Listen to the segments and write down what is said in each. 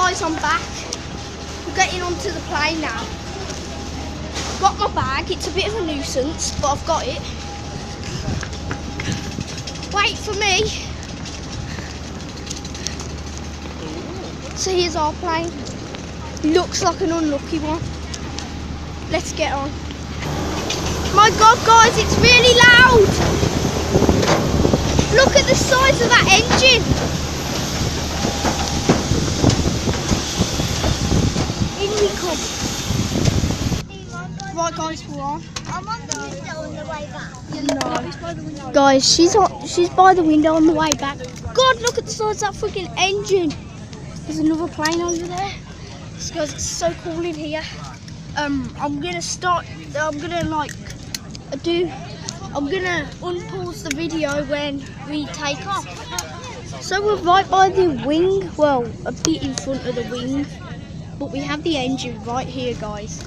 guys, I'm back. We're getting onto the plane now. Got my bag. It's a bit of a nuisance, but I've got it. Wait for me. So here's our plane. Looks like an unlucky one. Let's get on. My God, guys, it's really loud. Look at the size of that engine. In we come. Right, guys, we're on. I'm on the window on the way back. No. Guys, she's by the window on the way back. God, look at the size of that freaking engine. There's another plane over there. Guys, it's so cool in here. I'm gonna unpause the video when we take off. So we're right by the wing, well, a bit in front of the wing, but we have the engine right here, guys,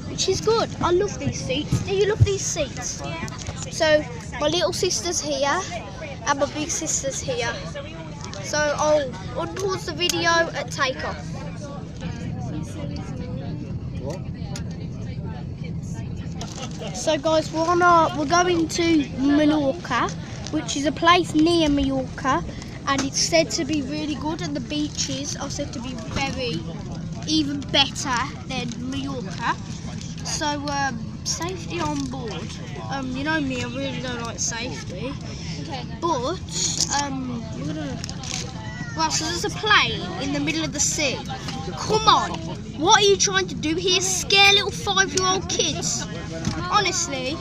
which is good. I love these seats. Do you love these seats? Yeah. So my little sister's here and my big sister's here. So I'll unpause the video at takeoff. So guys, we're going to Menorca, which is a place near Mallorca, and it's said to be really good, and the beaches are said to be even better than Mallorca. So safety on board. You know me, I really don't like safety. But well, so there's a plane in the middle of the sea. Come on, what are you trying to do here? Scare little 5-year-old kids? Honestly,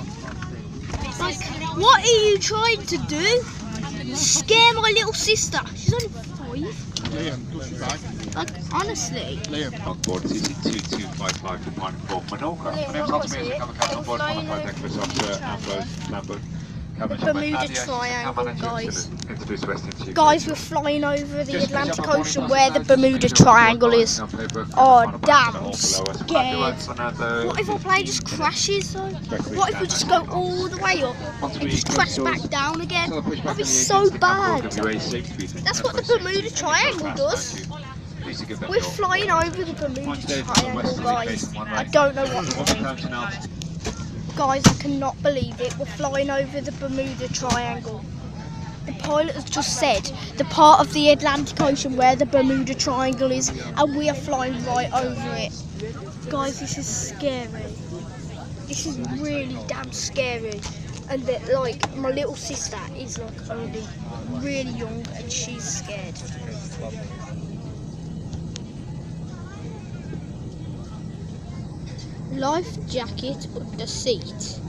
like, what are you trying to do? Scare my little sister. She's only 5. Liam, push your bag. Like, honestly. Liam. On board CC2255 departing for Menorca. My name's Hans Mears, I'm a captain on board, qualified Equus Officer, Ambrose Lambert. Bermuda Triangle, guys. Guys, we're flying over the Atlantic Ocean where the Bermuda Triangle is. Oh, damn, I'm scared. What if our plane just crashes though? What if we just go all the way up and just crash back down again? That'd be so bad. That's what the Bermuda Triangle does. We're flying over the Bermuda Triangle, guys. I don't know what to think. Guys, I cannot believe it. We're flying over the Bermuda Triangle. The pilot has just said the part of the Atlantic Ocean where the Bermuda Triangle is, and we are flying right over it. Guys, this is scary. This is really damn scary. And that, like, my little sister is like only really young and she's scared. Life jacket under seat.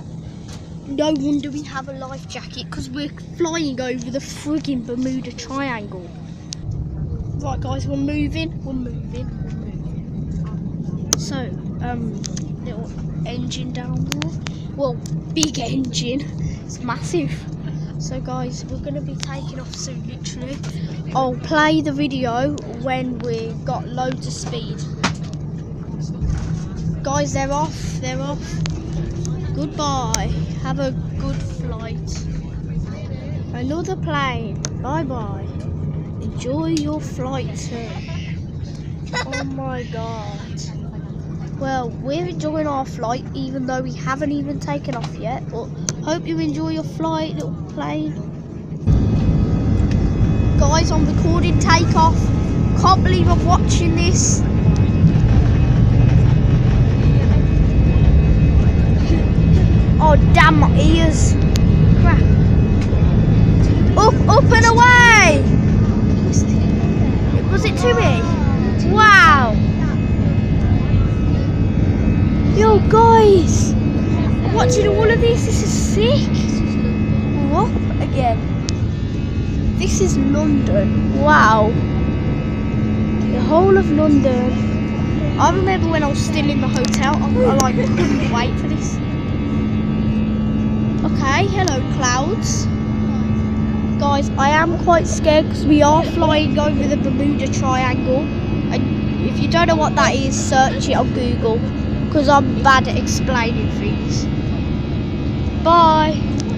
No wonder we have a life jacket, because we're flying over the frigging Bermuda Triangle. Right, guys, we're moving. So, little engine down there. Well, big engine. It's massive. So, guys, we're going to be taking off soon, literally. I'll play the video when we've got loads of speed. Guys, they're off. Goodbye. Have a good flight. Another plane. Bye-bye. Enjoy your flight, sir. Oh my God. Well, we're enjoying our flight even though we haven't even taken off yet. But hope you enjoy your flight, little plane. Guys, I'm recording takeoff. Can't believe I'm watching this. Oh, damn my ears. Crap. Up and away. Was it to me? Wow. Yo, guys. I'm watching all of this. This is sick. We're up again. This is London. Wow. The whole of London. I remember when I was still in the hotel, I like couldn't wait for this. Okay, hello clouds. Guys, I am quite scared because we are flying over the Bermuda Triangle. And if you don't know what that is, search it on Google, because I'm bad at explaining things. Bye.